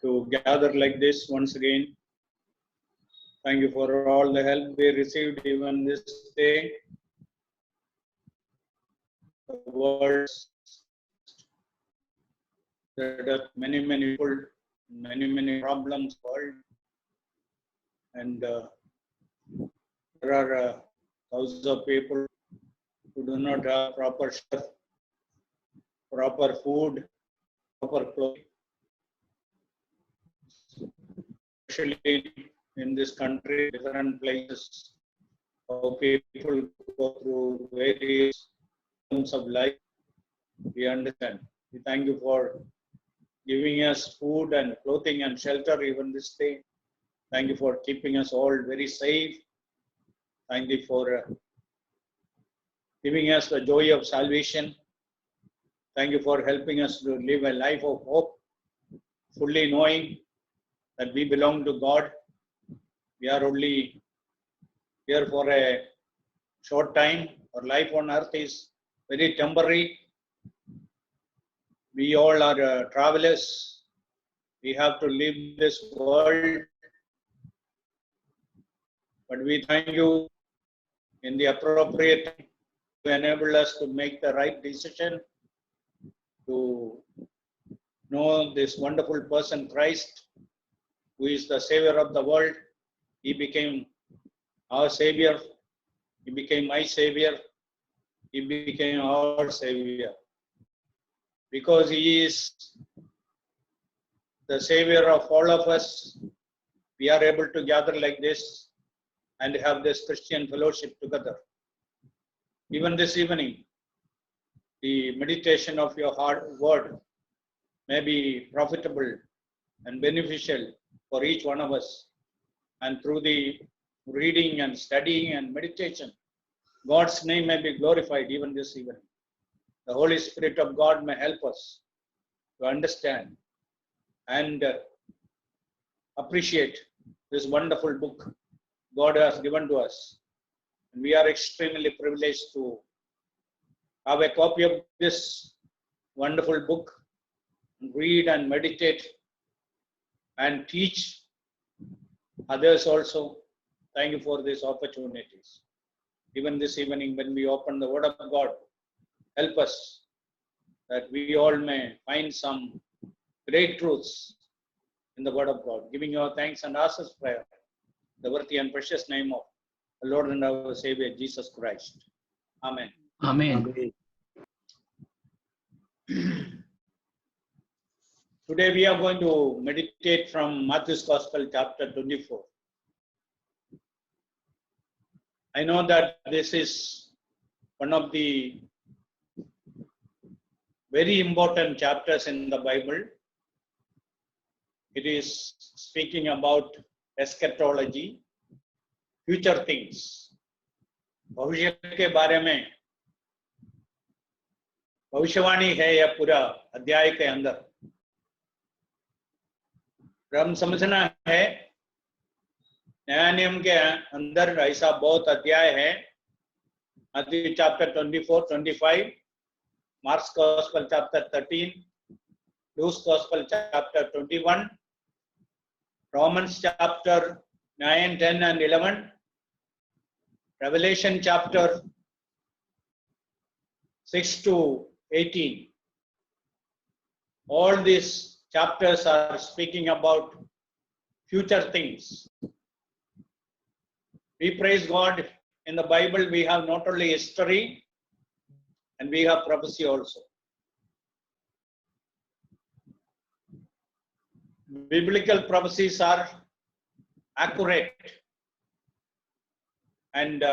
to gather like this once again. Thank you for all the help we received even this day. The words that are many people, many problems world, and there are thousands of people who do not have proper shelter, proper food, proper clothing, especially in this country, different places, how people go through various forms of life. We understand. We thank you for giving us food and clothing and shelter even this day. Thank you for keeping us all very safe. Thank you for giving us the joy of salvation. Thank you for helping us to live a life of hope, fully knowing that we belong to God. We are only here for a short time. Our life on earth is very temporary. We all are travelers. We have to leave this world. But we thank you in the appropriate time to enable us to make the right decision, to know this wonderful person, Christ, who is the Savior of the world. He became our Savior. He became my Savior. He became our Savior. Because He is the Savior of all of us, we are able to gather like this and have this Christian fellowship together. Even this evening, the meditation of your heart word may be profitable and beneficial for each one of us. And through the reading and studying and meditation, God's name may be glorified even this evening. The Holy Spirit of God may help us to understand and appreciate this wonderful book God has given to us. And we are extremely privileged to have a copy of this wonderful book, read and meditate and teach others also. Thank you for these opportunities. Even this evening when we open the Word of God, help us that we all may find some great truths in the Word of God. Giving your thanks and ask us prayer, the worthy and precious name of the Lord and our Savior, Jesus Christ. Amen. Amen. Today we are going to meditate from Matthew's Gospel, chapter 24. I know that this is one of the very important chapters in the Bible. It is speaking about eschatology, future things. भविष्य के बारे में भविष्यवाणी है यह पूरा अध्याय के अंदर। हम समझना है नया नियम के अंदर ऐसा बहुत अध्याय है। Matthew chapter 24, 25, Mark's Gospel chapter 13, Luke's Gospel chapter 21, Romans chapter 9, 10 and 11, Revelation chapter 6 to 18. All these chapters are speaking about future things. We praise God. In the Bible, we have not only history, and we have prophecy also. Biblical prophecies are accurate and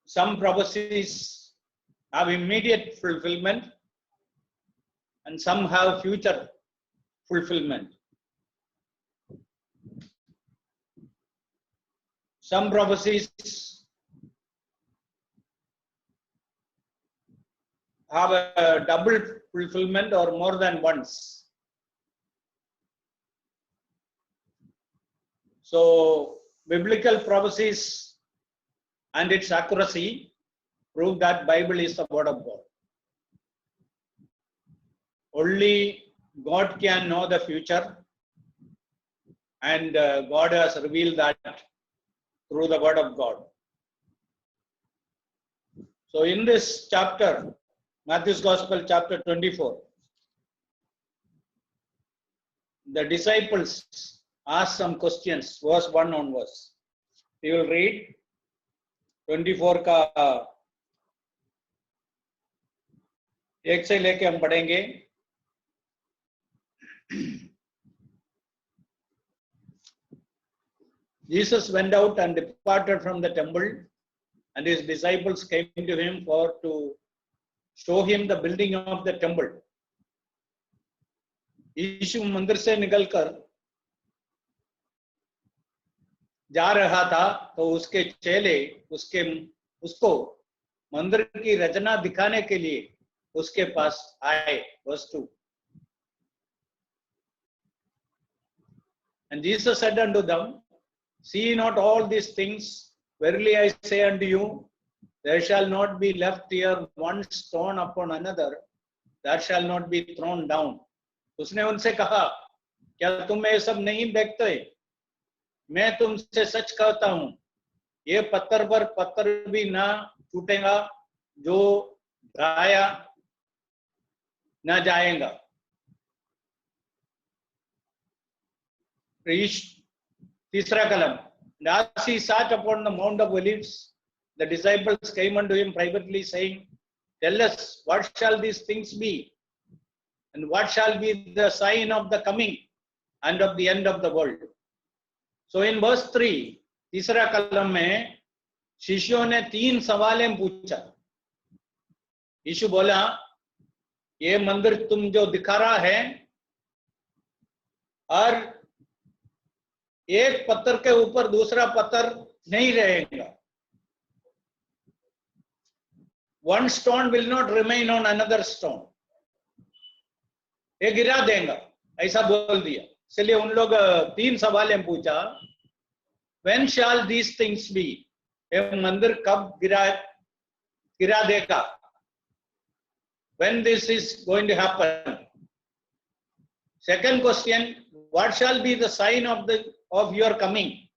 some prophecies have immediate fulfillment and some have future fulfillment. Some prophecies have a double fulfillment or more than once. So, biblical prophecies and its accuracy prove that Bible is the Word of God. only God can know the future, and God has revealed that through the word of God. So in this chapter, Matthew's Gospel, chapter 24, the disciples ask some questions, verse 1 onwards. We will read 24 का 1 से लेके हम पढ़ेंगे. Jesus went out and departed from the temple, and his disciples came to him to show him the building of the temple. यीशु मंदिर से निकलकर जा रहा था, तो उसके चेले उसको मंदिर की रचना दिखाने के लिए उसके पास आए. Verse 2. And Jesus said unto them, See not all these things? Verily I say unto you, there shall not be left here one stone upon another that shall not be thrown down. उसने उनसे कहा, क्या तुम ये सब नहीं देखते? मैं तुमसे सच कहता हूं, ये पत्थर पर पत्थर भी ना टूटेगा जो ढाया ना जाएगा. तीसरा कलम. As he sat upon the Mount of Olives, the disciples came unto him privately, saying, Tell us, what shall these things be? And what shall be the sign of the coming and of the end of the world? So in verse 3, तीसरा कलम में शिष्यों ने 3 सवालें पूछा. यीशु बोला, ये मंदिर तुम जो दिखा रहा है, और एक पत्थर के ऊपर दूसरा पत्थर नहीं रहेगा. One stone will not remain on another stone. ये गिरा देगा, ऐसा बोल दिया. इसलिए उन लोग 3 सवालें पूछा. When shall these things be? ये मंदिर कब गिरा देगा? When this is going to happen? Second question, what shall be the sign of your coming?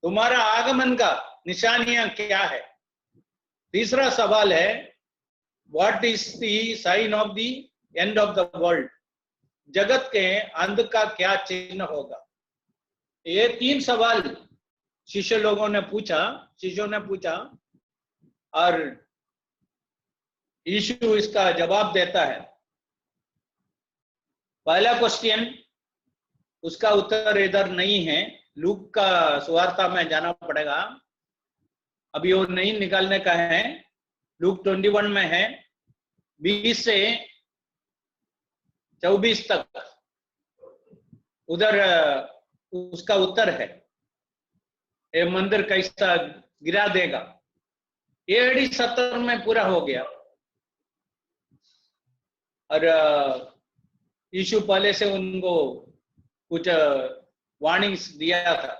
तुम्हारा आगमन का निशानियां क्या है? तीसरा सवाल है, what is the sign of the end of the world? जगत के अंत का क्या चिन्ह होगा? ये 3 सवाल शिष्यों ने पूछा और यीशु इसका जवाब देता है. पहला क्वेश्चन, उसका उत्तर इधर नहीं है, लूक का सुवार्ता में जाना पड़ेगा. अभी वो नहीं निकालने का है. लूक 21 में है, 20 से 24 तक उधर उसका उत्तर है. ये मंदिर कैसा गिरा देगा. ये AD 70 में पूरा हो गया और यीशु पहले से उनको कुछ वार्निंग्स दिया था.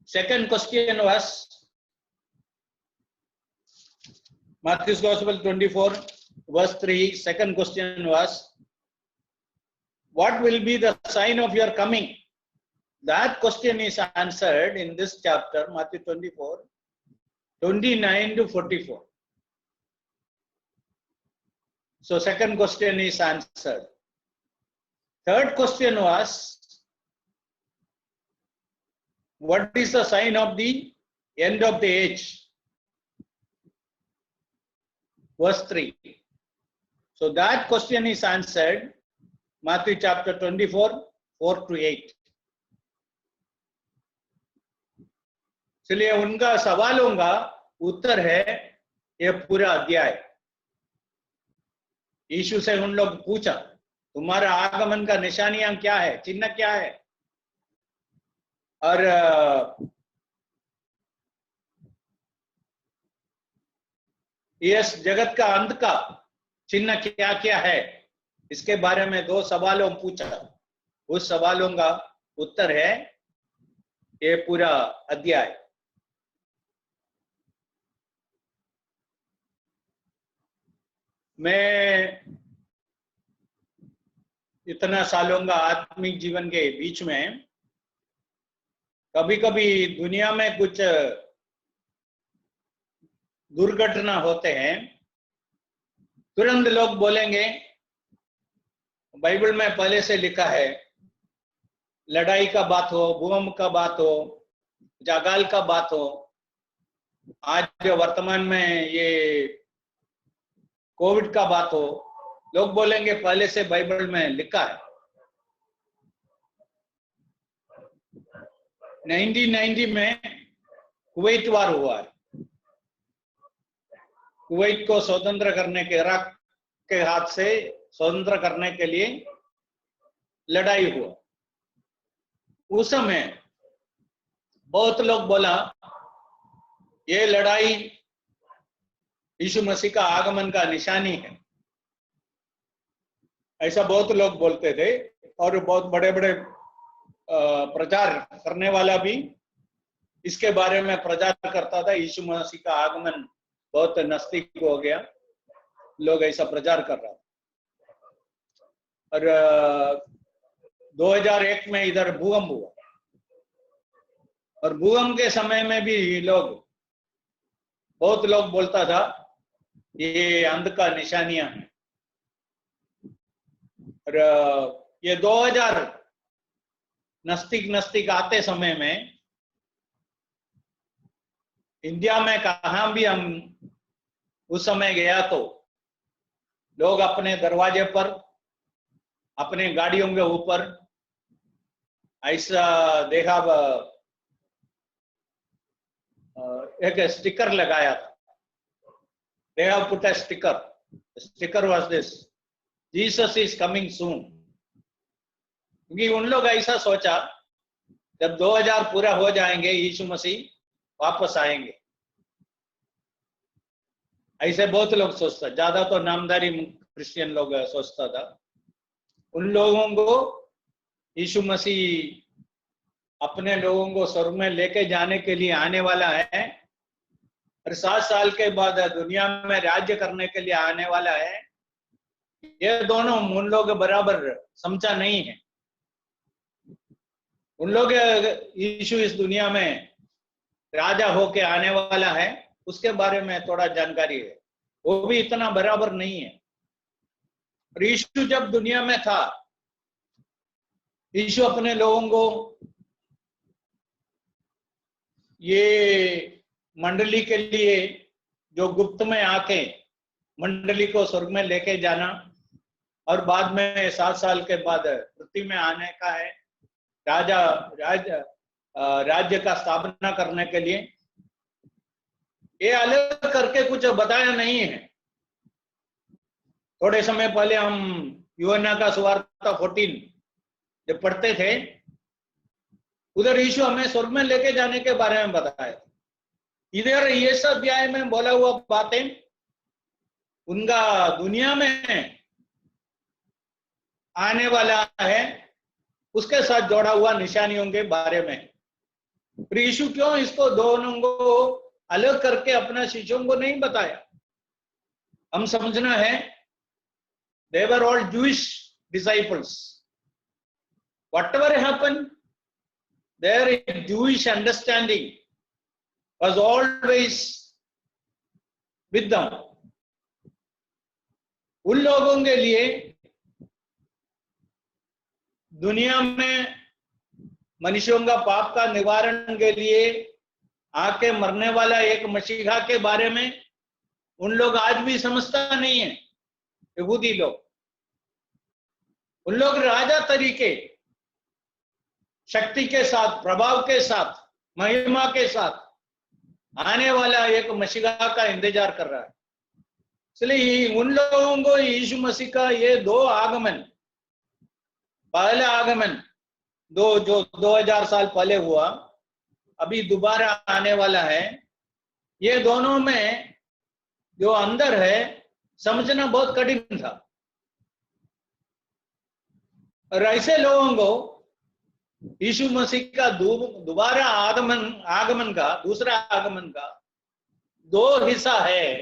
Second question was Matthew's Gospel 24 verse 3. Second question was, what will be the sign of your coming? That question is answered in this chapter, Matthew 24, 29 to 44. So second question is answered. Third question was, what is the sign of the end of the age? Verse 3. So that question is answered, Matthew chapter 24, 4 to 8. इसलिए उनका सवालों का उत्तर है ये पूरा अध्याय. यीशु से उन लोग पूछा, तुम्हारा आगमन का निशानियां क्या है, चिन्ह क्या है, और इस जगत का अंत का चिन्ह क्या क्या है, इसके बारे में 2 सवालों पूछा. उस सवालों का उत्तर है ये पूरा अध्याय. मैं इतना सालों का आत्मिक जीवन के बीच में कभी कभी दुनिया में कुछ दुर्घटना होते हैं, तुरंत लोग बोलेंगे बाइबल में पहले से लिखा है, लड़ाई का बात हो, भूकंप का बात हो, जागाल का बात हो, आज वर्तमान में ये कोविड का बात हो, लोग बोलेंगे पहले से बाइबल में लिखा है। 1990 में कुवैत वार हुआ है। कुवैत को स्वतंत्र करने के, इराक के हाथ से स्वतंत्र करने के लिए लड़ाई हुआ। उस समय बहुत लोग बोला ये लड़ाई यीशु मसीह का आगमन का निशानी है, ऐसा बहुत लोग बोलते थे। और बहुत बड़े बड़े प्रचार करने वाला भी इसके बारे में प्रचार करता था, यीशु मसीह का आगमन बहुत नजदीक हो गया, लोग ऐसा प्रचार कर रहा था। और 2001 में इधर भूकंप हुआ, और भूकंप के समय में भी बहुत लोग बोलता था ये अंध का निशानियां हैं। और ये 2000 नजदीक आते समय में इंडिया में कहां भी हम उस समय गया तो लोग अपने दरवाजे पर, अपने गाड़ियों के ऊपर ऐसा देखा, एक स्टिकर लगाया था। They have put a sticker. The sticker was this: Jesus is coming soon. क्योंकि उन लोग ऐसा सोचा जब 2000 पूरा हो जाएंगे यीशु मसीह वापस आएंगे, ऐसे बहुत लोग सोचता, ज्यादा तो नामधारी क्रिश्चियन लोग सोचता था। उन लोगों को यीशु मसीह अपने लोगों को स्वर्ग में लेके जाने के लिए आने वाला है, और 7 साल के बाद दुनिया में राज्य करने के लिए आने वाला है। ये दोनों उन लोग बराबर समझा नहीं है। उन लोग यीशु इस दुनिया में राजा होके आने वाला है, उसके बारे में थोड़ा जानकारी है, वो भी इतना बराबर नहीं है। और यीशु जब दुनिया में था, यीशु अपने लोगों को ये मंडली के लिए जो गुप्त में आके मंडली को स्वर्ग में लेके जाना, और बाद में 7 साल के बाद पृथ्वी में आने का है, राज्य का स्थापना करने के लिए, ये अलग करके कुछ बताया नहीं है। थोड़े समय पहले हम यूहन्ना का सुवार्ता 14 जब पढ़ते थे, उधर यीशु हमें स्वर्ग में लेके जाने के बारे में बताया। इधर ये सब अध्याय में बोला हुआ बातें उनका दुनिया में आने वाला है उसके साथ जोड़ा हुआ निशानियों के बारे में। यीशु क्यों इसको दोनों को अलग करके अपना शिष्यों को नहीं बताया? हम समझना है, they were all Jewish disciples. Whatever happened, their Jewish understanding was always with them. उन लोगों के लिए दुनिया में मनुष्यों का पाप का निवारण के लिए आके मरने वाला एक मसीहा के बारे में उन लोग आज भी समझता नहीं है। यहूदी लोग, उन लोग राजा तरीके, शक्ति के साथ, प्रभाव के साथ, महिमा के साथ आने वाला एक मसीहा का इंतजार कर रहा है। इसलिए उन लोगों को यीशु मसीह का ये 2 आगमन, पहला आगमन जो 2000 साल पहले हुआ, अभी दोबारा आने वाला है, ये दोनों में जो अंदर है समझना बहुत कठिन था। और ऐसे लोगों को यीशु मसीह का दोबारा आगमन का, दूसरा आगमन का 2 हिस्सा है,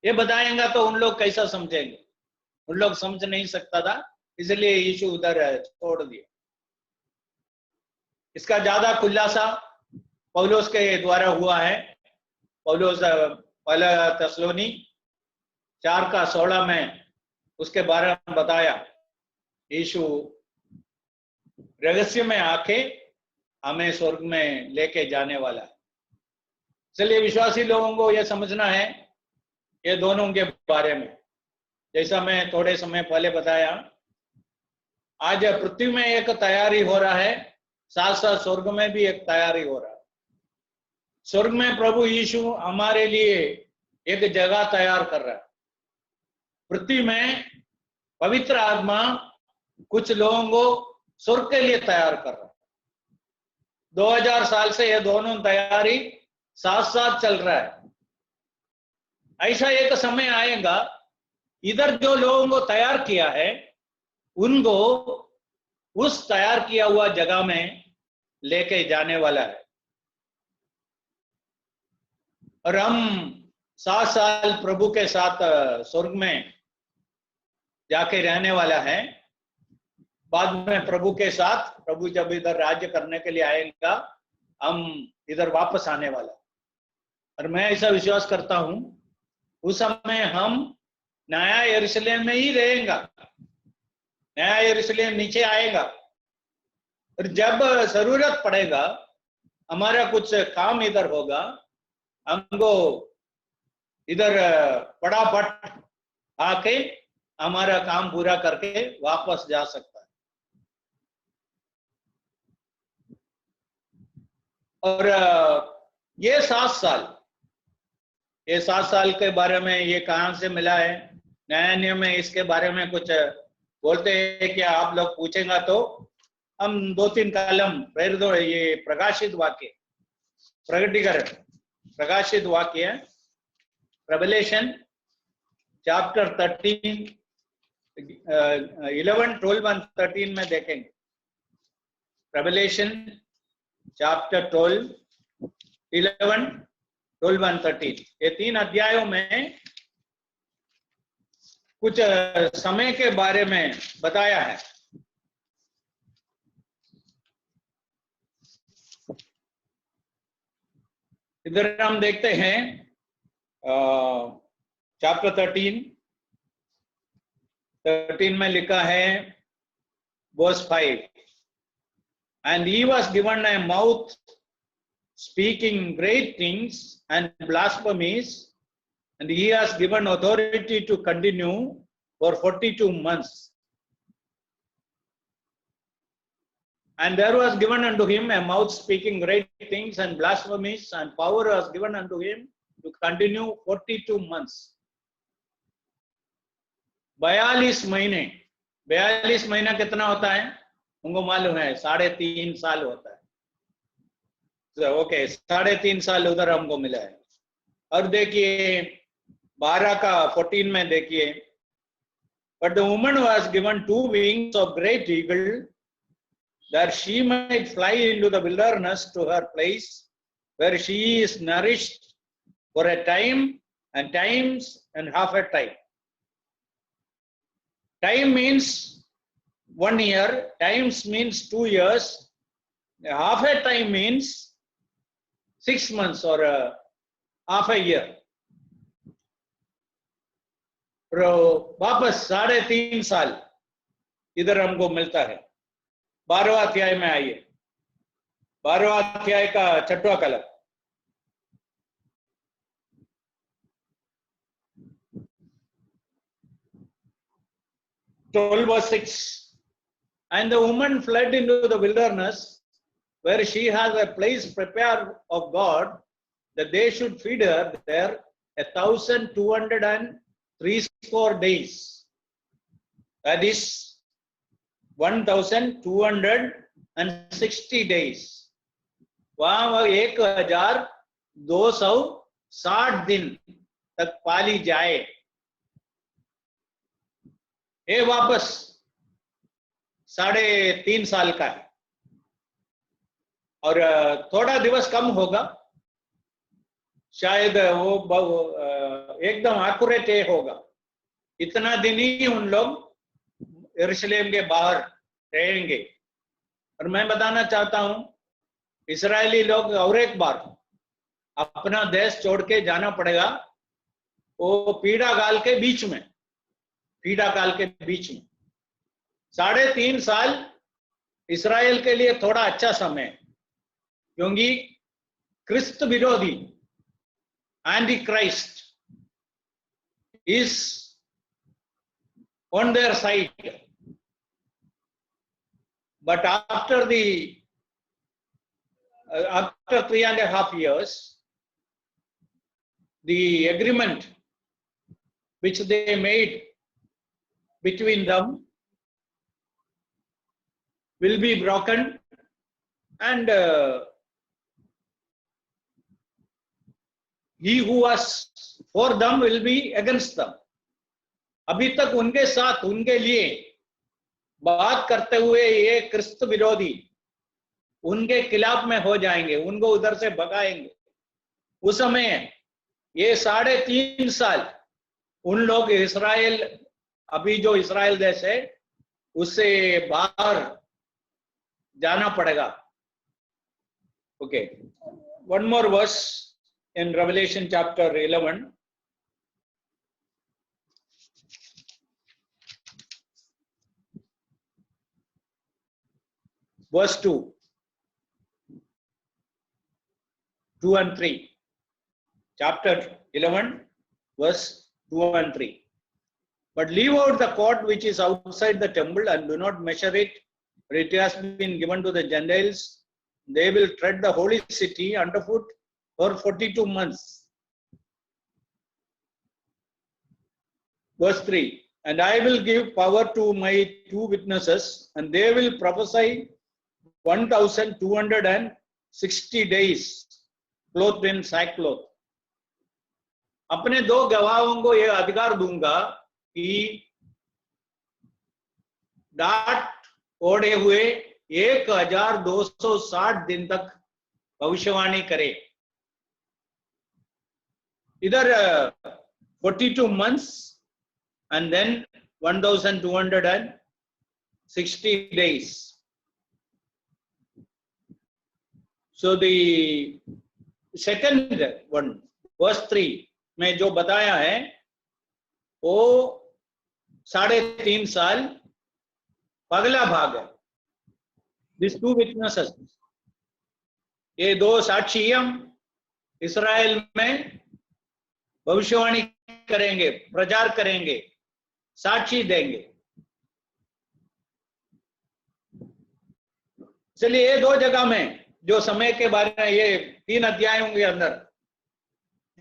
ये बताएंगा तो उन लोग कैसा समझेंगे? उन लोग समझ नहीं सकता था इसलिए यीशु उधर छोड़ दिया। इसका ज्यादा खुलासा पौलुस के द्वारा हुआ है। पौलुस पहला थिस्सलुनी 4:16 में उसके बारे में बताया, यीशु रहस्य में आके हमें स्वर्ग में लेके जाने वाला है। इसलिए विश्वासी लोगों को यह समझना है ये दोनों के बारे में। जैसा मैं थोड़े समय पहले बताया, आज पृथ्वी में एक तैयारी हो रहा है, साथ साथ स्वर्ग में भी एक तैयारी हो रहा है। स्वर्ग में प्रभु यीशु हमारे लिए एक जगह तैयार कर रहा है। पृथ्वी में पवित्र आत्मा कुछ लोगों को स्वर्ग के लिए तैयार कर रहा है। 2000 साल से ये दोनों तैयारी साथ साथ चल रहा है। ऐसा एक समय आएगा, इधर जो लोगों को तैयार किया है उनको उस तैयार किया हुआ जगह में लेके जाने वाला है, और हम 7 साल प्रभु के साथ स्वर्ग में जाके रहने वाला है। बाद में प्रभु के साथ, प्रभु जब इधर राज्य करने के लिए आएगा, हम इधर वापस आने वाला। और मैं ऐसा विश्वास करता हूं उस समय हम नया यरूशलेम में ही रहेंगे। नया यरूशलेम नीचे आएगा, और जब जरूरत पड़ेगा, हमारा कुछ काम इधर होगा, हमको इधर फटाफट आके हमारा काम पूरा करके वापस जा सकता है। और ये 7 साल के बारे में ये कहां से मिला है? नया नियम में इसके बारे में कुछ बोलते हैं क्या? आप लोग पूछेंगे तो हम 2-3 कलम प्रेरित, ये प्रकाशित वाक्य, प्रकटीकरण प्रकाशित वाक्य, रेवलेशन चैप्टर 13, 11, 12 और 13 में देखेंगे। रेवलेशन चैप्टर 12, 11, 12 और 13, ये 3 अध्यायों में कुछ समय के बारे में बताया है। इधर हम देखते हैं चैप्टर 13 में लिखा है verse 5, and he was given a mouth speaking great things and blasphemies, and he has given authority to continue for 42 months. And there was given unto him a mouth speaking great things and blasphemies, and power was given unto him to continue 42 months. 42 महीने। 42 महीना कितना होता है उनको मालूम है? 3.5 साल होता है। ओके, 3.5 साल उधर हमको मिला है। और देखिए 12 का 14 में देखिए, but the woman was given 2 wings of great eagle, that she might fly into the wilderness to her place, where she is nourished for a time and times and half a time. Time means 1 year, times means 2 years, half a time means 6 months or half a year. तो वापस 3.5 साल इधर हमको मिलता है। 12वां अध्याय में आइए, 12वां अध्याय का 6वां कलम। verse 6, and the woman fled into the wilderness, where she has a place prepared of God, that they should feed her there 1,260 days. That is 1,260 days. वहां 1,260 दिन तक पाली जाए। ये वापस 3.5 साल का है, और थोड़ा दिवस कम होगा, शायद वो एकदम एक्यूरेट होगा। इतना दिन ही उन लोग यरूशलेम के बाहर रहेंगे। और मैं बताना चाहता हूं, इस्राएली लोग और एक बार अपना देश छोड़ के जाना पड़ेगा, वो पीड़ा काल के बीच में, पीड़ा काल के बीच में। 3.5 साल इस्राएल के लिए थोड़ा अच्छा समय है, क्योंकि क्रिस्त विरोधी anti Christ is on their side. But after 3.5 years, the agreement which they made between them will be broken, and he who was for them will be against them. अभी तक उनके साथ, उनके लिए बात करते हुए ये क्रिस्त विरोधी उनके खिलाफ में हो जाएंगे, उनको उधर से भगाएंगे। उस समय ये 3.5 साल उन लोग इस्राएल, अभी जो इस्राएल देश है उससे बाहर जाना पड़ेगा। Okay, one more verse in revelation chapter 11, verse 2 and 3. Chapter 11, verse 2 and 3. But leave out the court which is outside the temple, and do not measure it, for it has been given to the Gentiles. They will tread the holy city underfoot for 42 months. Verse 3. And I will give power to my 2 witnesses, and they will prophesy 1260 days, clothed in sackcloth. अपने 2 गवाहों को यह अधिकार दूंगा कि डांट ओढ़े हुए 1260 दिन तक भविष्यवाणी करे। इधर 42 months and then 1260 days. So the second one, verse 3 में जो बताया है वो 3.5 साल पगला भाग है। These 2 witnesses, ये 2 साक्षी हम इस्राएल में भविष्यवाणी करेंगे, प्रचार करेंगे, साक्षी देंगे। इसलिए ये 2 जगह में जो समय के बारे में, ये 3 अध्यायों के अंदर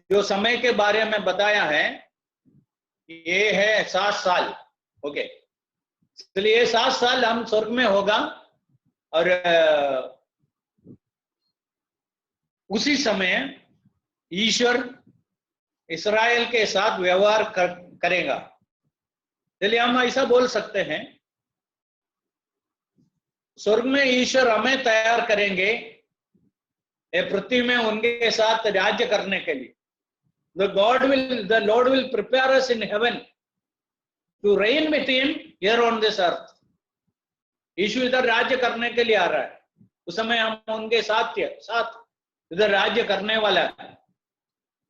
जो समय के बारे में बताया है, ये है 7 साल। ओके, इसलिए 7 साल हम स्वर्ग में होगा, और उसी समय ईश्वर इस्राएल के साथ व्यवहार करेगा। इसलिए हम ऐसा बोल सकते हैं, स्वर्ग में ईश्वर हमें तैयार करेंगे पृथ्वी में उनके साथ राज्य करने के लिए। The Lord will prepare us in heaven to reign with him here on this earth. ईश्वर इधर राज्य करने के लिए आ रहा है, उस समय हम उनके साथ इधर राज्य करने वाला है।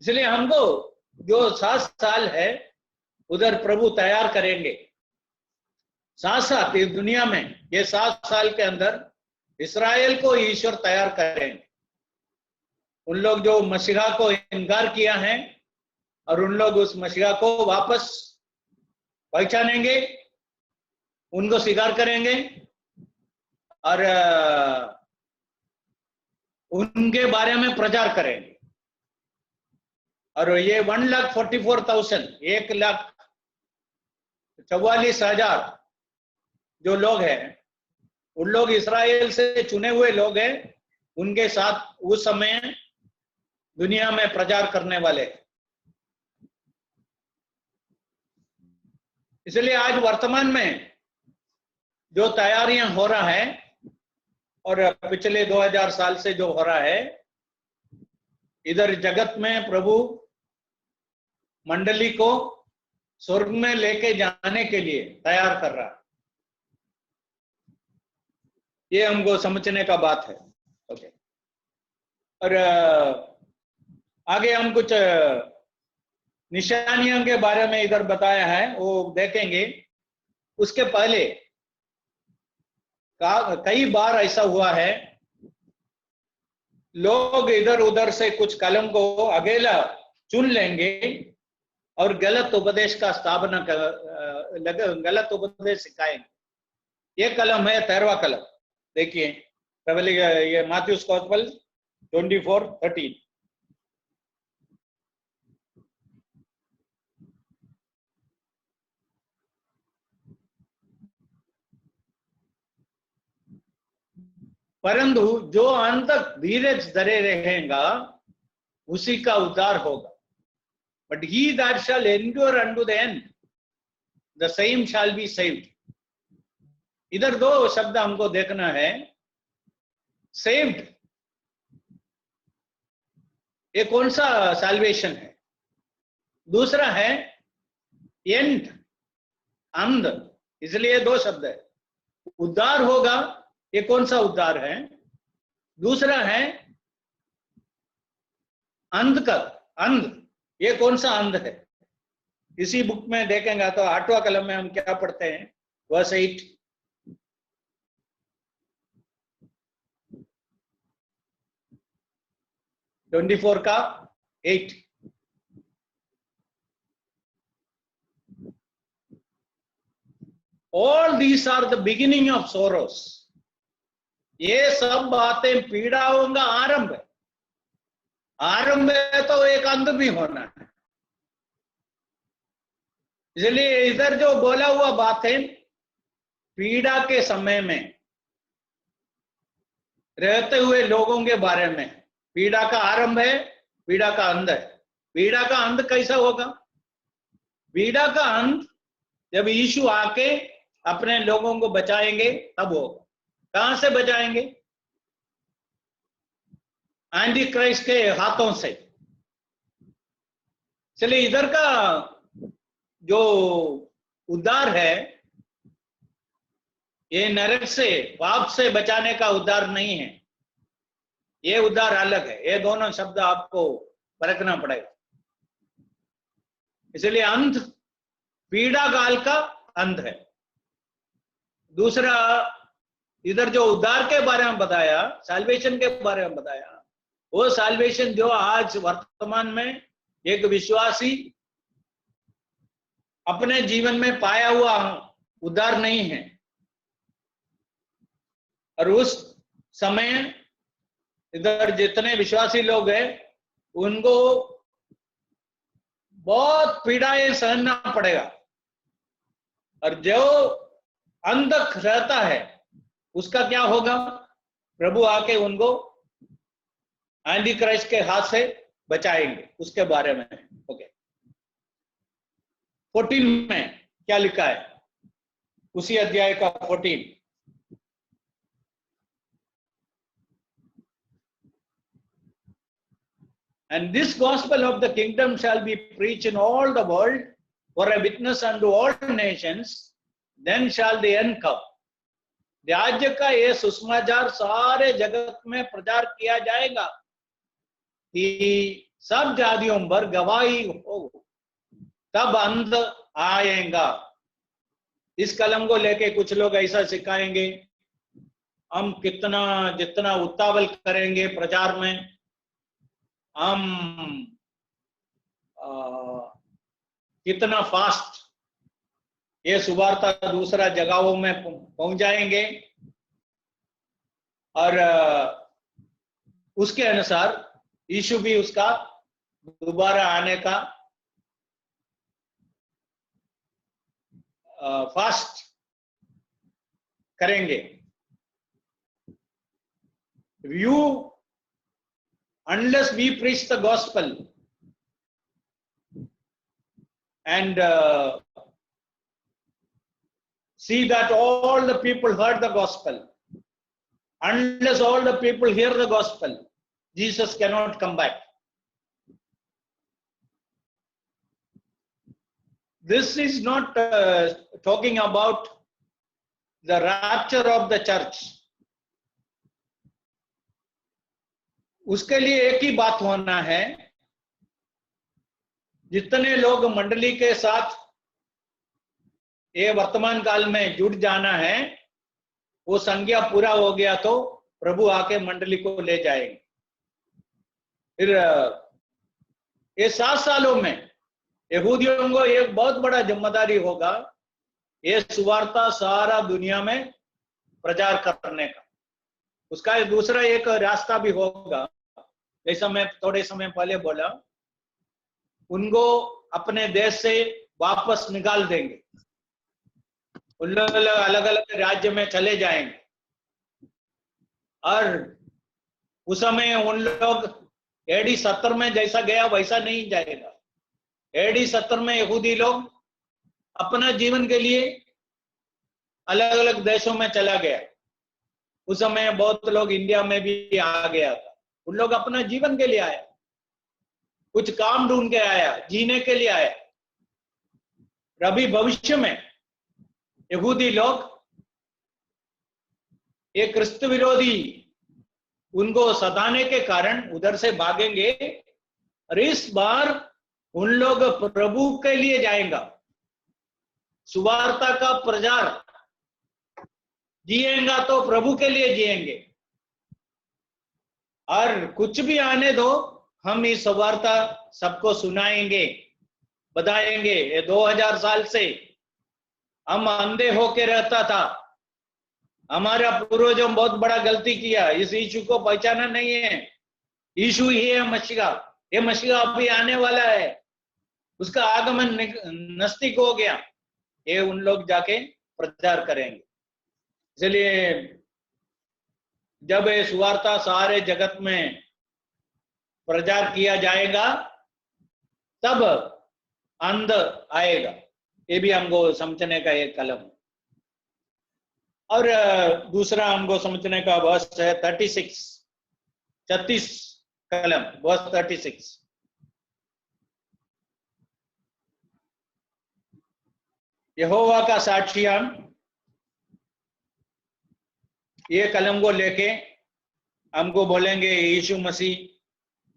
इसलिए हमको जो 7 साल है उधर प्रभु तैयार करेंगे। साथ इस दुनिया में ये 7 साल के अंदर इस्राएल को ईश्वर तैयार करेंगे। उन लोग जो मसीहा को इनकार किया है और उन लोग उस मसीहा को वापस पहचानेंगे, उनको स्वीकार करेंगे और उनके बारे में प्रचार करेंगे। और ये 1,44,000, 1,44,000 जो लोग हैं, उन लोग इस्राएल से चुने हुए लोग हैं, उनके साथ उस समय दुनिया में प्रचार करने वाले। इसलिए आज वर्तमान में जो तैयारियां हो रहा है और पिछले 2000 साल से जो हो रहा है, इधर जगत में प्रभु मंडली को स्वर्ग में लेके जाने के लिए तैयार कर रहा है। ये हमको समझने का बात है। ओके, और आगे हम कुछ निशानियों के बारे में इधर बताया है, वो देखेंगे। उसके पहले कई बार ऐसा हुआ है, लोग इधर उधर से कुछ कलम को अकेला चुन लेंगे और गलत उपदेश का स्थापना गलत उपदेश सिखाएंगे। ये कलम है 13वां कलम। देखिए ये मैथ्यूस गॉस्पेल 24:13। परंतु जो अंत तक धीरज धरे रहेगा उसी का उद्धार होगा। But he that shall endure unto the end, the same shall be saved. इधर दो शब्द हमको देखना है। सेव्ड, ये कौन सा सैल्वेशन है? दूसरा है एंड, अंत, इसलिए दो शब्द है। उद्धार होगा, ये कौन सा उद्धार है? दूसरा है अंत का अंत, ये कौन सा अंत है? इसी बुक में देखेंगे तो 8वां कलम में हम क्या पढ़ते हैं? वर्स 8। (24) का 8। All these are the beginning of sorrows. ये सब बातें पीड़ाओं का आरंभ है। आरंभ है तो एक अंत भी होना है। इसलिए इधर जो बोला हुआ बातें पीड़ा के समय में रहते हुए लोगों के बारे में, पीड़ा का आरंभ है, पीड़ा का अंत है। पीड़ा का अंत कैसा होगा? पीड़ा का अंत जब यीशु आके अपने लोगों को बचाएंगे तब होगा। कहां से बचाएंगे? एंटी क्राइस्ट के हाथों से। चलिए इधर का जो उद्धार है, ये नरक से, पाप से बचाने का उद्धार नहीं है। ये उद्धार अलग है। ये दोनों शब्द आपको परखना पड़ेगा। इसलिए अंत पीड़ा काल का अंत है। दूसरा, इधर जो उद्धार के बारे में बताया, सैल्वेशन के बारे में बताया, वो सैल्वेशन जो आज वर्तमान में एक विश्वासी अपने जीवन में पाया हुआ उद्धार नहीं है। और उस समय इधर जितने विश्वासी लोग हैं उनको बहुत पीड़ाएं सहना पड़ेगा। और जो अंत तक रहता है उसका क्या होगा? प्रभु आके उनको एंटी क्राइस्ट के हाथ से बचाएंगे। उसके बारे में ओके 14 में क्या लिखा है? उसी अध्याय का 14। And this gospel of the kingdom shall be preached in all the world for a witness unto all nations, then shall the end come. राज्य का ये सुसमाचार सारे जगत में प्रचार किया जाएगा कि सब जातियों पर गवाही हो, तब अंत आएगा। इस कलम को लेके कुछ लोग ऐसा सिखाएंगे, हम जितना उतावल करेंगे प्रचार में, हम कितना फास्ट ये सुवार्ता दूसरा जगहों में पहुंच जाएंगे और उसके अनुसार यीशु भी उसका दोबारा आने का फास्ट करेंगे। Unless we preach the gospel and see that all the people heard the gospel, unless all the people hear the gospel, Jesus cannot come back. This is not talking about the rapture of the church. उसके लिए एक ही बात होना है, जितने लोग मंडली के साथ ये वर्तमान काल में जुड़ जाना है, वो संज्ञा पूरा हो गया तो प्रभु आके मंडली को ले जाएंगे। फिर ये 7 सालों में यहूदियों को एक बहुत बड़ा जिम्मेदारी होगा, ये सुवार्ता सारा दुनिया में प्रचार करने का। उसका दूसरा एक रास्ता भी होगा, जैसा मैं थोड़े समय पहले बोला, उनको अपने देश से वापस निकाल देंगे, उन लोग अलग अलग राज्य में चले जाएंगे, और उस समय उन लोग AD 70 में जैसा गया वैसा नहीं जाएगा। AD 70 में यहूदी लोग अपना जीवन के लिए अलग अलग देशों में चला गया। उस समय बहुत लोग इंडिया में भी आ गया था, उन लोग अपना जीवन के लिए आया, कुछ काम ढूंढ के आया, जीने के लिए आया। अभी भविष्य में यहूदी लोग ये क्रिस्त विरोधी उनको सताने के कारण उधर से भागेंगे, और इस बार उन लोग प्रभु के लिए जाएंगे, सुवार्ता का प्रचार जिएगा तो प्रभु के लिए जिएंगे। और कुछ भी आने दो, हम इस सुवार्ता सबको सुनाएंगे, बताएंगे। ये 2000 साल से हम अंधे होके रहता था, हमारा पूर्वजों बहुत बड़ा गलती किया, इस यीशु को पहचाना नहीं है। यीशु ही है मसीहा, ये मसीहा अभी आने वाला है, उसका आगमन नजदीक हो गया। ये उन लोग जाके प्रचार करेंगे। इसलिए जब ये सुवार्ता सारे जगत में प्रचार किया जाएगा, तब अंध आएगा। ये भी हमको समझने का एक कलम। और दूसरा हमको समझने का वर्स है 36 कलम, वर्स 36। यहोवा का साक्षियां, ये कलम को लेके हमको बोलेंगे यीशु मसीह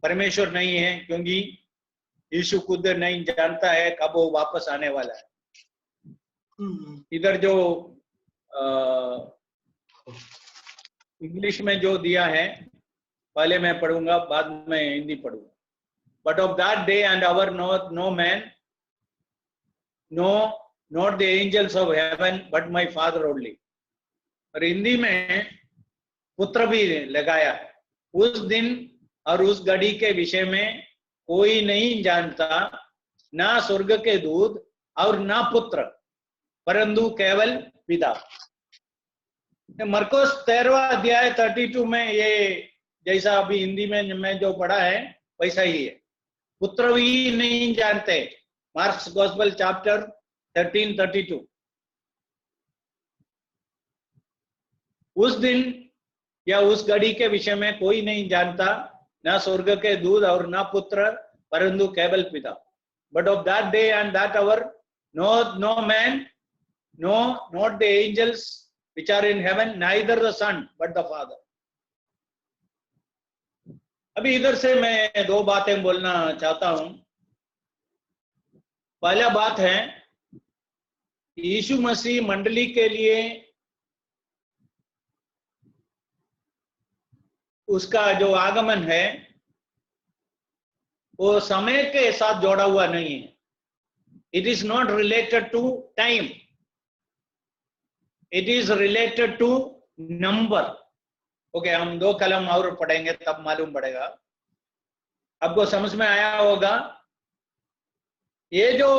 परमेश्वर नहीं है, क्योंकि यीशु खुद नहीं जानता है कब वो वापस आने वाला है। इधर जो इंग्लिश में जो दिया है, पहले मैं पढ़ूंगा, बाद में हिंदी पढ़ूंगा। But of that day and hour no man, no not the angels of heaven, but my father only. और हिंदी में पुत्र भी लगाया है। उस दिन और उस घड़ी के विषय में कोई नहीं जानता, ना स्वर्ग के दूत और ना पुत्र, परंतु केवल पिता। मरकुस 13वां अध्याय 32 में ये जैसा अभी हिंदी में मैं जो पढ़ा है वैसा ही है, पुत्र भी नहीं जानते। Marks gospel chapter 13:32। उस दिन या उस घड़ी के विषय में कोई नहीं जानता, ना स्वर्ग के दूत और ना पुत्र, परंतु केवल पिता। But of that day and that hour no man, no not the angels which are in heaven, neither the son but the father। अभी इधर से मैं 2 बातें बोलना चाहता हूं। पहला बात है, यीशु मसीह मंडली के लिए उसका जो आगमन है वो समय के साथ जोड़ा हुआ नहीं है। It is not related to time, it is related to number. Okay, हम 2 कलम और पढ़ेंगे तब मालूम पड़ेगा, आपको समझ में आया होगा। ये जो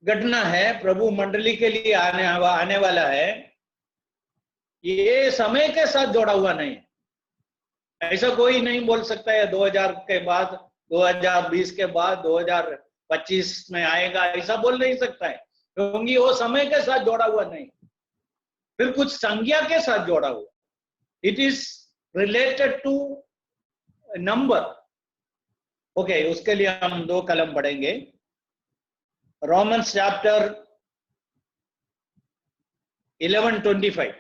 घटना है प्रभु मंडली के लिए आने वाला है, ये समय के साथ जोड़ा हुआ नहीं। ऐसा कोई नहीं बोल सकता है 2000 के बाद, 2020 के बाद 2025 में आएगा, ऐसा बोल नहीं सकता है, क्योंकि वो समय के साथ जोड़ा हुआ नहीं, फिर कुछ संज्ञा के साथ जोड़ा हुआ। It is related to number. Okay, उसके लिए हम 2 कलम पढ़ेंगे। Romans chapter 11:25।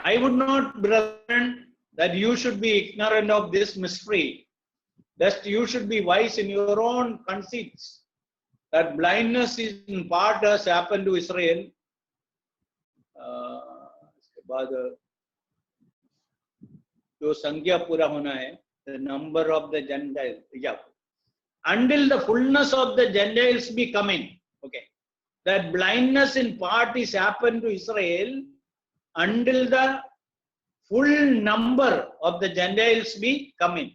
I would not, brethren, that you should be ignorant of this mystery, lest you should be wise in your own conceits, that blindness is in part has happened to Israel. इसके बाद जो संख्या पूरा होना है, the number of the Gentiles, yeah, until the fullness of the Gentiles be coming. Okay, that blindness in part is happened to Israel until the full number of the Gentiles be coming.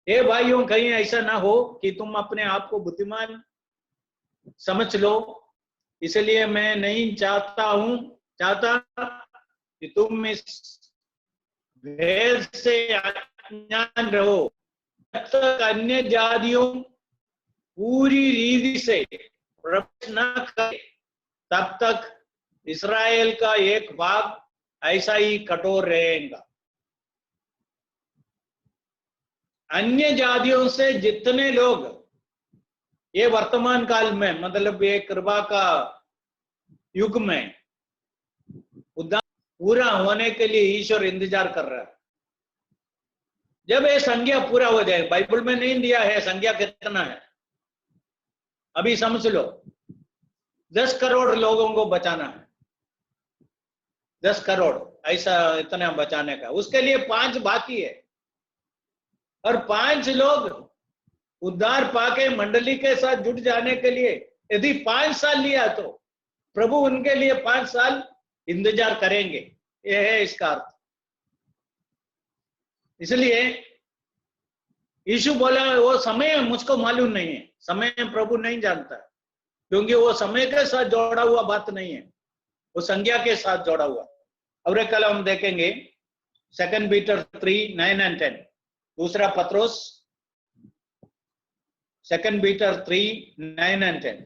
हे भाइयों, कहीं ऐसा ना हो कि तुम अपने आप को बुद्धिमान समझ लो, इसलिए मैं नहीं चाहता कि तुम इस भेद से अज्ञान रहो, जब तक अन्य जातियों पूरी रीति से प्रवेश न करे, तब तक इस्राएल का एक भाग ऐसा ही कठोर रहेगा। अन्य जातियों से जितने लोग ये वर्तमान काल में, मतलब ये कृपा का युग में उद्धार पूरा होने के लिए ईश्वर इंतजार कर रहा है। जब ये संख्या पूरा हो जाए, बाइबल में नहीं दिया है संख्या कितना है, अभी समझ लो 10 करोड़ लोगों को बचाना है, 10 करोड़ ऐसा इतना बचाने का, उसके लिए 5 बाकी है, और 5 लोग उद्धार पाके मंडली के साथ जुट जाने के लिए यदि 5 साल लिया तो प्रभु उनके लिए 5 साल इंतजार करेंगे। यह है इसका अर्थ। इसलिए यीशु बोला वो समय मुझको मालूम नहीं है, समय प्रभु नहीं जानता, क्योंकि वो समय के साथ जोड़ा हुआ बात नहीं है, वो संज्ञा के साथ जोड़ा हुआ। और कल हम देखेंगे 2 Peter 3:9 and 10, दूसरा पत्रोस 2 Peter 3:9 and 10।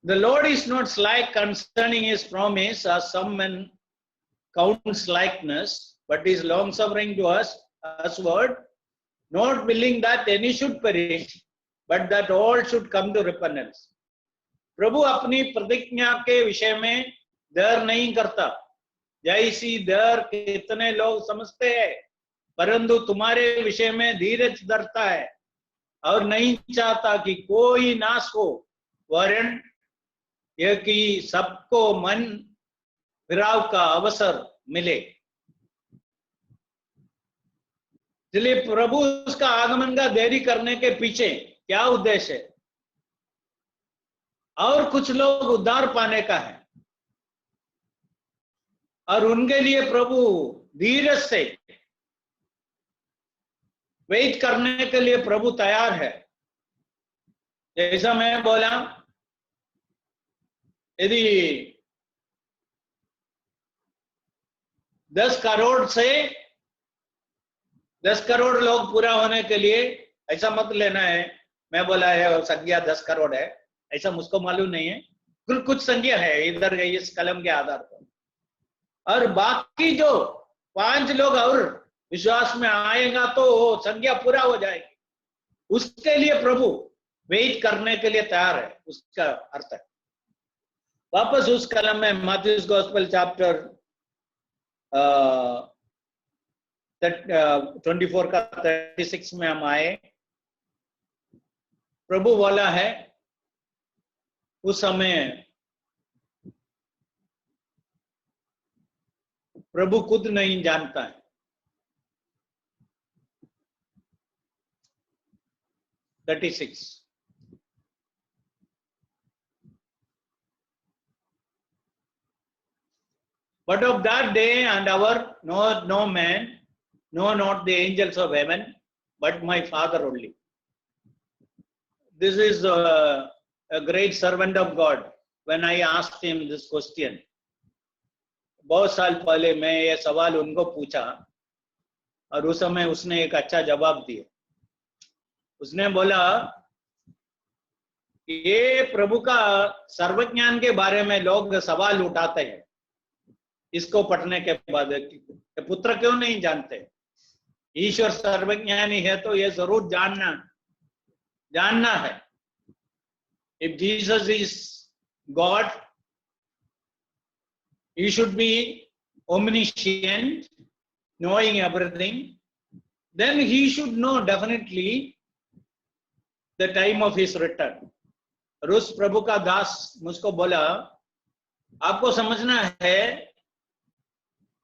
The Lord is not slack concerning his promise, as some men count slackness, but is long suffering to us, usward, not willing that any should perish, but that all should come to repentance. प्रभु अपनी प्रतिज्ञा के विषय में देर नहीं करता, जैसी देर कितने लोग समझते हैं, परंतु तुम्हारे विषय में धीरज धरता है और नहीं चाहता कि कोई नाश हो, वरन यह कि सबको मन फिराव का अवसर मिले। इसलिए प्रभु उसका आगमन का देरी करने के पीछे क्या उद्देश्य है? और कुछ लोग उद्धार पाने का है, और उनके लिए प्रभु धीरज से वेट करने के लिए प्रभु तैयार है। जैसा मैं बोला, यदि 10 करोड़ से 10 करोड़ लोग पूरा होने के लिए, ऐसा मत लेना है मैं बोला है संख्या 10 करोड़ है, ऐसा मुझको मालूम नहीं है, कुछ संख्या है इधर इस कलम के आधार पर, और बाकी जो 5 लोग और विश्वास में आएगा तो संख्या पूरा हो जाएगी, उसके लिए प्रभु वेट करने के लिए तैयार है, उसका अर्थ है। वापस उस कलम में मैथ्यूज गॉस्पेल चैप्टर 24 का 36 में हम आए। प्रभु बोला है उस समय प्रभु खुद नहीं जानता है। 36 But of that day and hour no man, no, not the angels of heaven, but my Father only. This is a great servant of God. When I asked him this question, बहुत साल पहले मैं ये सवाल उनको पूछा और उस समय उसने एक अच्छा जवाब दिया। उसने बोला ये प्रभु का सर्वज्ञान के बारे में लोग सवाल उठाते हैं इसको पढ़ने के बाद, पुत्र क्यों नहीं जानते? ईश्वर सर्वज्ञानी है तो ये जरूर जानना जानना है. If Jesus is God, he should be omniscient, knowing everything. Then he should know definitely the time of his return. और उस प्रभु का दास मुझको बोला, आपको समझना है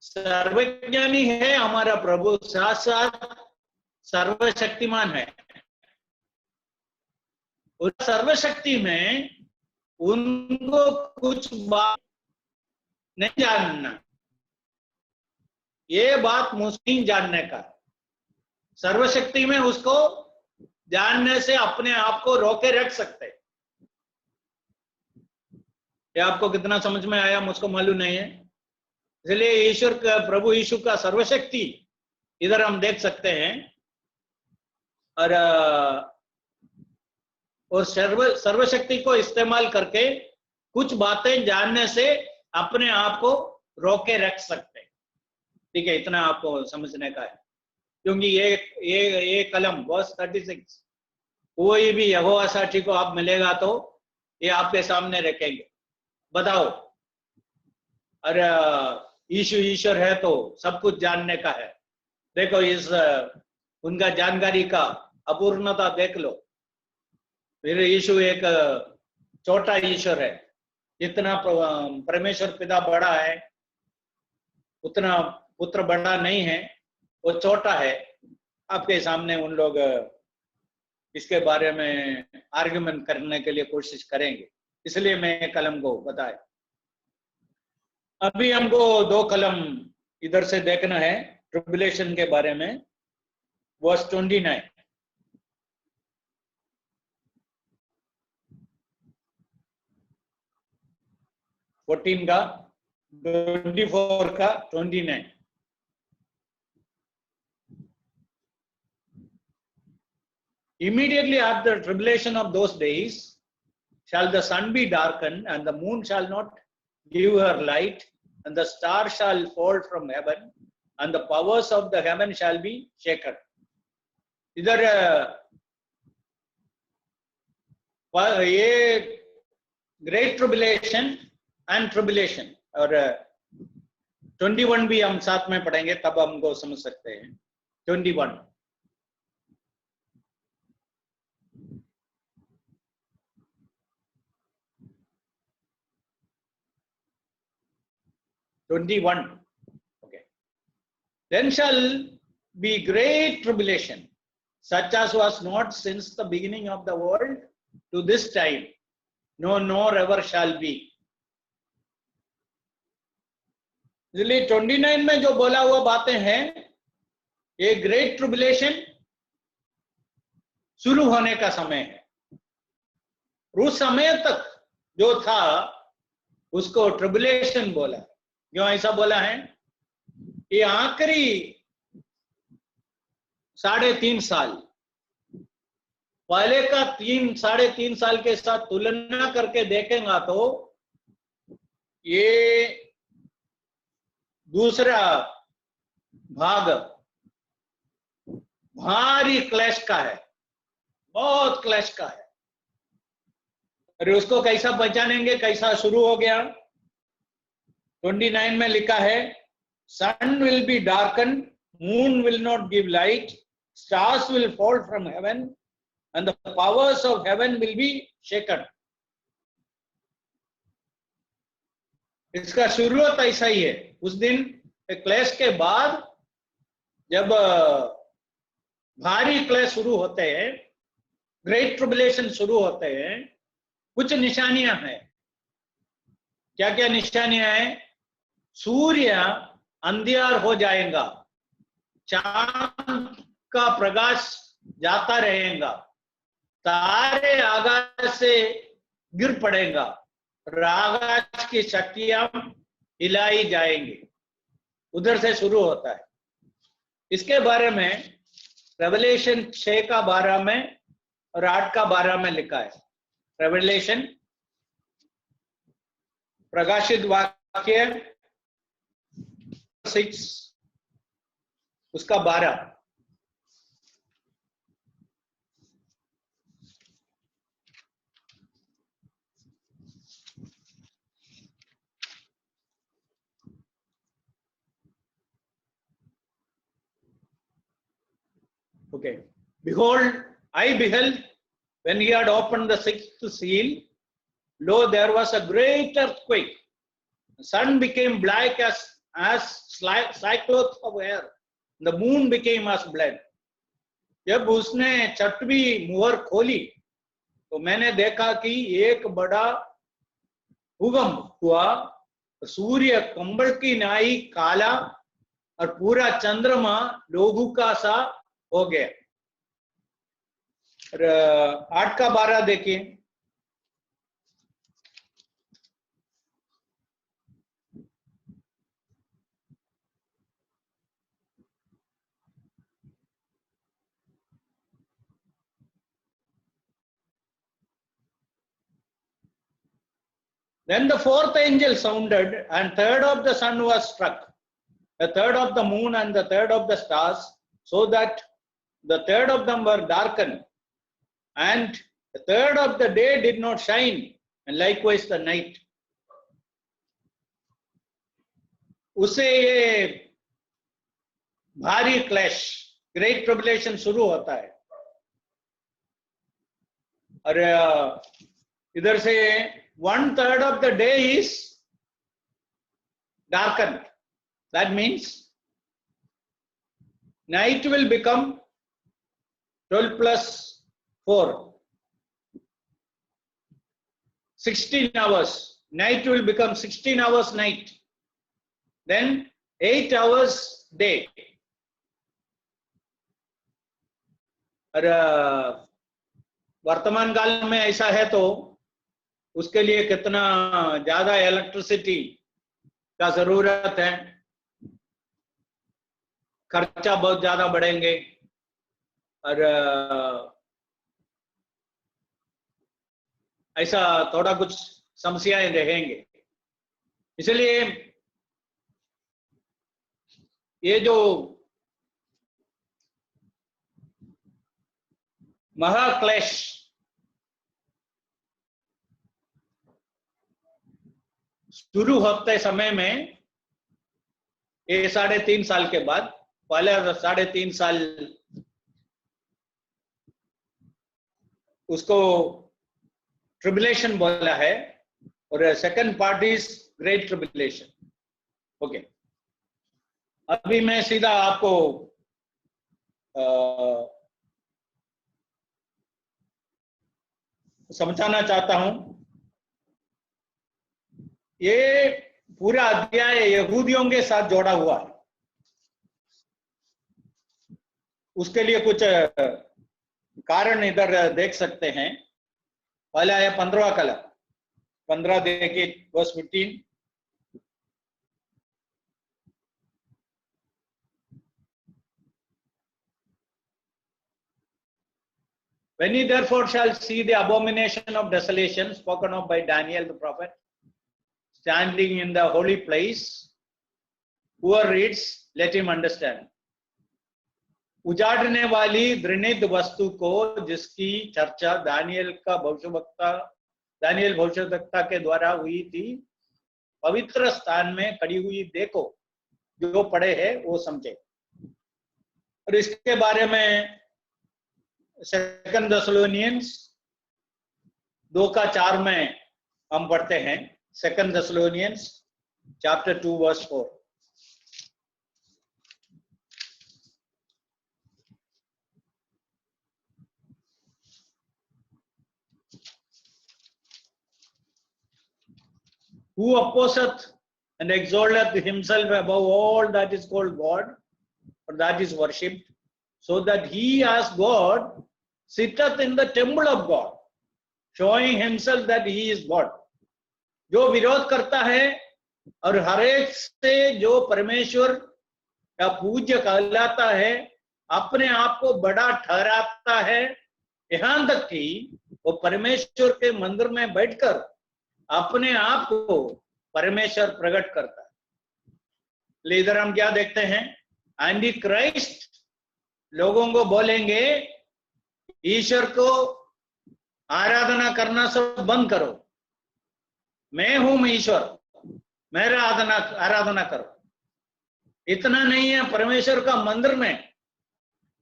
सर्वज्ञानी है हमारा प्रभु, साथ साथ सर्वशक्तिमान है. उस सर्वशक्ति में उनको कुछ बात नहीं जानना, ये बात मुश्किल जानने का. सर्वशक्ति में उसको जानने से अपने आप को रोके रख सकते. ये आपको कितना समझ में आया मुझको मालूम नहीं है. इसलिए ईश्वर का, प्रभु यीशु का सर्वशक्ति इधर हम देख सकते हैं. और सर्वशक्ति को इस्तेमाल करके कुछ बातें जानने से अपने आप को रोके रख सकते हैं. ठीक है, इतना आपको समझने का है. क्योंकि ये कलम वर्स 36, कोई भी यहोवा साक्षी को आप मिलेगा तो ये आपके सामने रखेंगे. बताओ, अरे यीशु ईश्वर है तो सब कुछ जानने का है. देखो इस उनका जानकारी का अपूर्णता देख लो. फिर यीशु एक छोटा ईश्वर है. जितना परमेश्वर पिता बड़ा है उतना पुत्र बड़ा नहीं है, वो छोटा है. आपके सामने उन लोग इसके बारे में आर्गुमेंट करने के लिए कोशिश करेंगे, इसलिए मैं कलम को बताया. अभी हमको 2 कलम इधर से देखना है ट्रिब्युलेशन के बारे में. वर्स 29, 14 का, 24 का, 29. Immediately after the tribulation of those days shall the sun be darkened, and the moon shall not give her light, and the stars shall fall from heaven, and the powers of the heaven shall be shaken. इधर ये great tribulation and tribulation, और 21 भी हम साथ में पढ़ेंगे, तब हमको समझ सकते हैं. 21, okay. Then shall be great tribulation, such as was not since the beginning of the world to this time, no, nor ever shall be. इसलिए 29 में जो बोला हुआ बातें हैं, ये ग्रेट ट्रिबुलेशन शुरू होने का समय है. उस समय तक जो था उसको ट्रिबुलेशन बोला. क्यों ऐसा बोला है? ये आखिरी 3.5 साल, पहले का 3.5 साल के साथ तुलना करके देखेंगे तो ये दूसरा भाग भारी क्लैश का है, बहुत क्लैश का है. अरे उसको कैसा पहचानेंगे, कैसा शुरू हो गया? 29 में लिखा है, sun will be darkened, moon will not give light, stars will fall from heaven, and the powers of heaven will be shaken. इसका शुरुआत ऐसा ही है. उस दिन क्लेश के बाद जब भारी क्लेश शुरू होते हैं, ग्रेट ट्रिबुलेशन शुरू होते हैं, कुछ निशानियां हैं. क्या क्या निशानियां हैं? सूर्य अंधियार हो जाएगा, चांद का प्रकाश जाता रहेगा, तारे आकाश से गिर पड़ेगा, और आकाश की शक्तियां हिलाई जाएंगी. उधर से शुरू होता है. इसके बारे में रेवलेशन 6 का 12 में और 8 का 12 में लिखा है. रेवलेशन, प्रकाशित वाक्य 6 उसका 12. Okay. Behold, I beheld when he had opened the sixth seal, lo, there was a great earthquake. The sun became black as cyclones of air. The moon became as blood. जब उसने छठवीं मुहर खोली तो मैंने देखा कि एक बड़ा भूकंप हुआ, सूर्य कंबल की नाई काला और पूरा चंद्रमा लोहू का सा हो गया। 8 का 12 देखिए। Then the fourth angel sounded, and third of the sun was struck, a third of the moon, and the third of the stars, so that the third of them were darkened, and the third of the day did not shine, and likewise the night. उसे ये भारी clash, great tribulation शुरू होता है, और इधर से 1/3 of the day is darkened. That means night will become 12 plus 4, 16 hours. Night will become 16 hours night. Then 8 hours day. और वर्तमान काल में ऐसा है तो उसके लिए कितना ज्यादा इलेक्ट्रिसिटी का जरूरत है, खर्चा बहुत ज्यादा बढ़ेंगे, और ऐसा थोड़ा कुछ समस्याएं रहेंगे। इसलिए ये जो महाक्लेश शुरू होते समय में, ये 3.5 साल के बाद, पहले 3.5 साल उसको ट्रिबुलेशन बोला है, और second part is great tribulation. Okay, अभी मैं सीधा आपको समझाना चाहता हूं। ये पूरा अध्याय यहूदियों के साथ जोड़ा हुआ है। उसके लिए कुछ कारण इधर देख सकते हैं। पहला है 15 कलम, 15 देखिए, verse 15। When ye therefore shall see the abomination of desolation spoken of by Daniel the prophet, standing in the holy place, whoever reads, let him understand. उजाड़ने वाली घृणित वस्तु को जिसकी चर्चा दानियल भविष्यवक्ता के द्वारा हुई थी, पवित्र स्थान में खड़ी हुई देखो, जो पढ़े है वो समझे। और इसके बारे में 2 Thessalonians 2:4 में हम पढ़ते हैं। 2 Thessalonians chapter 2 verse 4। Who opposeth and exalteth himself above all that is called God, or that is worshipped, so that he as God sitteth in the temple of God, showing himself that he is God। जो विरोध करता है और हरेक से जो परमेश्वर का पूज्य कहलाता है, अपने आप को बड़ा ठहराता है, यहां तक कि वो परमेश्वर के मंदिर में बैठकर अपने आप को परमेश्वर प्रकट करता है। इधर हम क्या देखते हैं? एंटी क्राइस्ट लोगों को बोलेंगे ईश्वर को आराधना करना सब बंद करो, मैं हूं ईश्वर, मेरा आराधना करो। इतना नहीं है, परमेश्वर का मंदिर में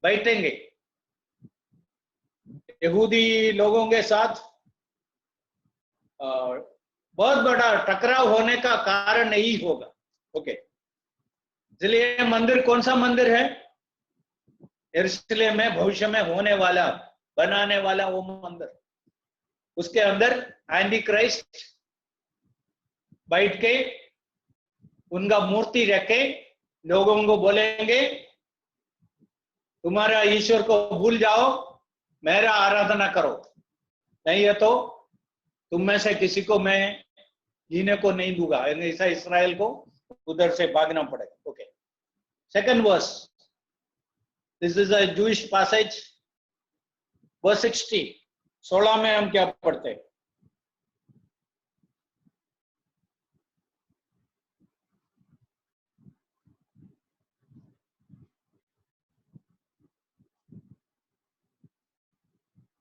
बैठेंगे यहूदी लोगों के साथ बहुत बड़ा टकराव होने का कारण यही होगा। ओके, इसलिए मंदिर कौन सा मंदिर है? यरूशलेम में भविष्य में होने वाला, बनाने वाला वो मंदिर। उसके अंदर एंटी क्राइस्ट बैठ के उनका मूर्ति रख के लोगों को बोलेंगे तुम्हारा ईश्वर को भूल जाओ, मेरा आराधना करो, नहीं है तो तुम में से किसी को मैं जीने को नहीं दूंगा। ऐसा इस्राएल को उधर से भागना पड़ेगा। Okay, second verse, this is a Jewish passage, verse 16 में हम क्या पढ़ते हैं?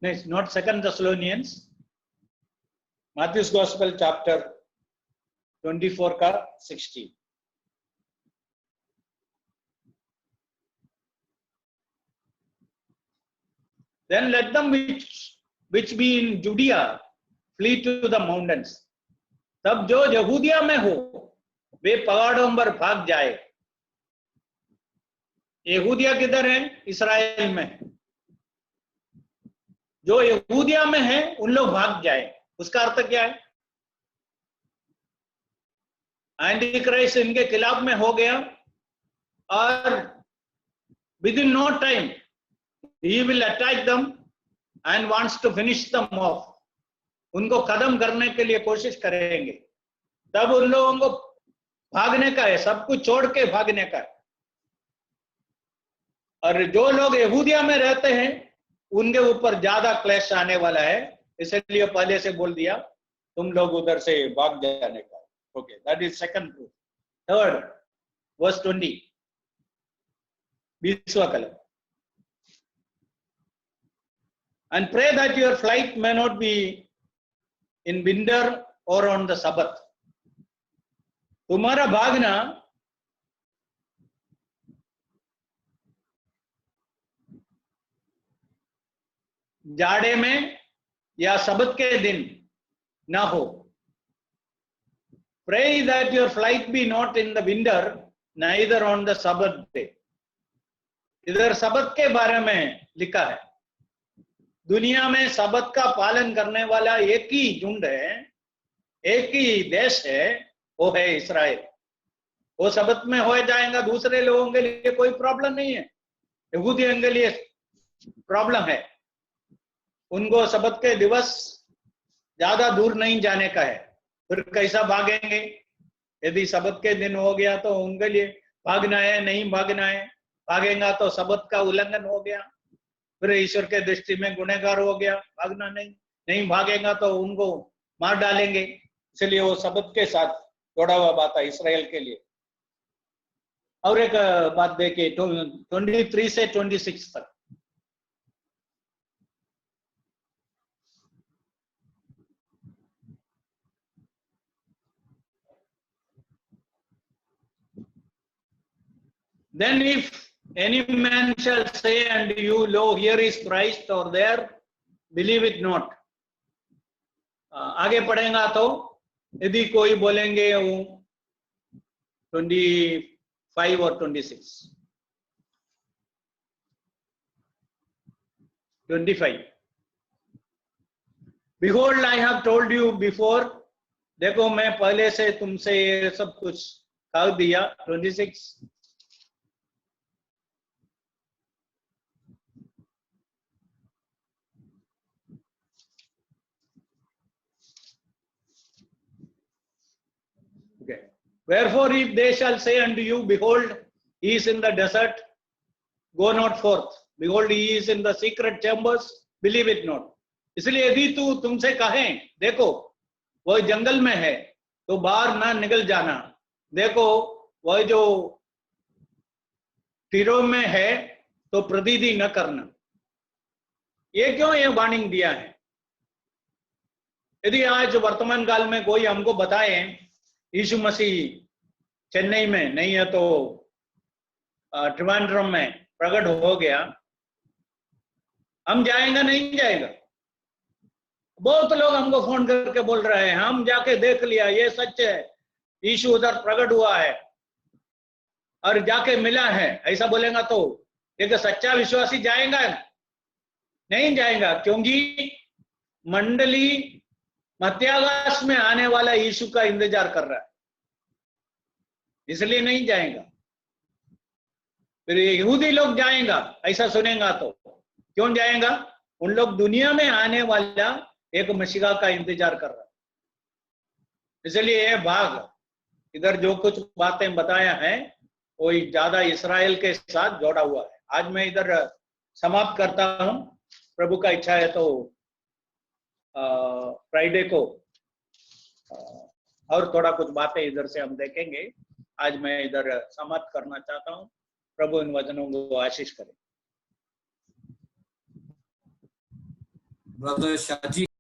नहीं, not second Thessalonians, Matthew's gospel chapter 24 का 16। Then let them which be in Judea flee to the mountains. तब जो यहूदिया में हो वे पहाड़ों पर भाग जाए। यहूदिया किधर है? इस्राएल में। जो यहूदिया में है उन लोग भाग जाए। उसका अर्थ क्या है? एंटी क्राइस्ट इनके खिलाफ में हो गया और within no time he will attack them and wants to finish them off. उनको खत्म करने के लिए कोशिश करेंगे। तब उन लोगों को भागने का है, सब कुछ छोड़ के भागने का है। और जो लोग यहूदिया में रहते हैं उनके ऊपर ज्यादा क्लेश आने वाला है, इसलिए पहले से बोल दिया तुम लोग उधर से भाग जाने का। Okay, that is second proof. Third, verse 20, 20वां कलम। And pray that your flight may not be in winter or on the Sabbath. तुम्हारा भागना जाड़े में या सबत के दिन ना हो। Pray that your flight be not in the winter, neither on the Sabbath day. इधर सबत के बारे में लिखा है। दुनिया में सबत का पालन करने वाला एक ही झुंड है, एक ही देश है, वो है इस्राएल। वो सबत में हो जाएगा, दूसरे लोगों के लिए कोई प्रॉब्लम नहीं है, यहूदियों के लिए प्रॉब्लम है। उनको सबत के दिवस ज्यादा दूर नहीं जाने का है। फिर कैसा भागेंगे? यदि सबत के दिन हो गया तो उनके लिए भागना है, नहीं भागना है। भागेगा तो सबत का उल्लंघन हो गया, फिर ईश्वर के दृष्टि में गुनहगार हो गया। भागना नहीं भागेगा तो उनको मार डालेंगे। इसलिए वो सबत के साथ जोड़ा हुआ बात है इस्राएल के लिए। और एक बात देखिए 23 से 26 तक। Then if any man shall say unto you, lo, here is Christ, or there, believe it not. आगे पढ़ेगा तो यदि कोई बोलेंगे 25 और 26। 25, Behold, I have told you before. देखो मैं पहले से तुमसे ये सब कुछ कह दिया। 26, Wherefore, if they shall say unto you, behold, he is in the desert, go not forth. Behold, he is in the secret chambers, believe it not. इसलिए यदि तू तुमसे कहें, देखो वह जंगल में है, तो बाहर ना निकल जाना। देखो वह जो तीरों में है, तो प्रतीति न करना। ये क्यों ये वार्निंग दिया है? यदि आज वर्तमान काल में कोई हमको बताए यीशु मसीह चेन्नई में नहीं है तो ट्रिवांड्रम में प्रकट हो गया, हम जाएंगे नहीं जाएगा? बहुत लोग हमको फोन करके बोल रहे हैं हम जाके देख लिया, ये सच है, यीशु उधर प्रकट हुआ है और जाके मिला है, ऐसा बोलेगा तो एक सच्चा विश्वासी जाएगा? नहीं जाएगा, क्योंकि मंडली मध्याकाश में आने वाला यीशु का इंतजार कर रहा है, इसलिए नहीं जाएगा। फिर यहूदी लोग जाएगा ऐसा सुनेगा तो क्यों जाएगा? उन लोग दुनिया में आने वाला एक मसीहा का इंतजार कर रहा है। इसलिए यह भाग इधर जो कुछ बातें बताया है वो ज्यादा इसराइल के साथ जोड़ा हुआ है। आज मैं इधर समाप्त करता हूं, प्रभु का इच्छा है तो फ्राइडे को और थोड़ा कुछ बातें इधर से हम देखेंगे। आज मैं इधर समाप्त करना चाहता हूं। प्रभु इन वचनों को आशीष करे। ब्रदर शाजी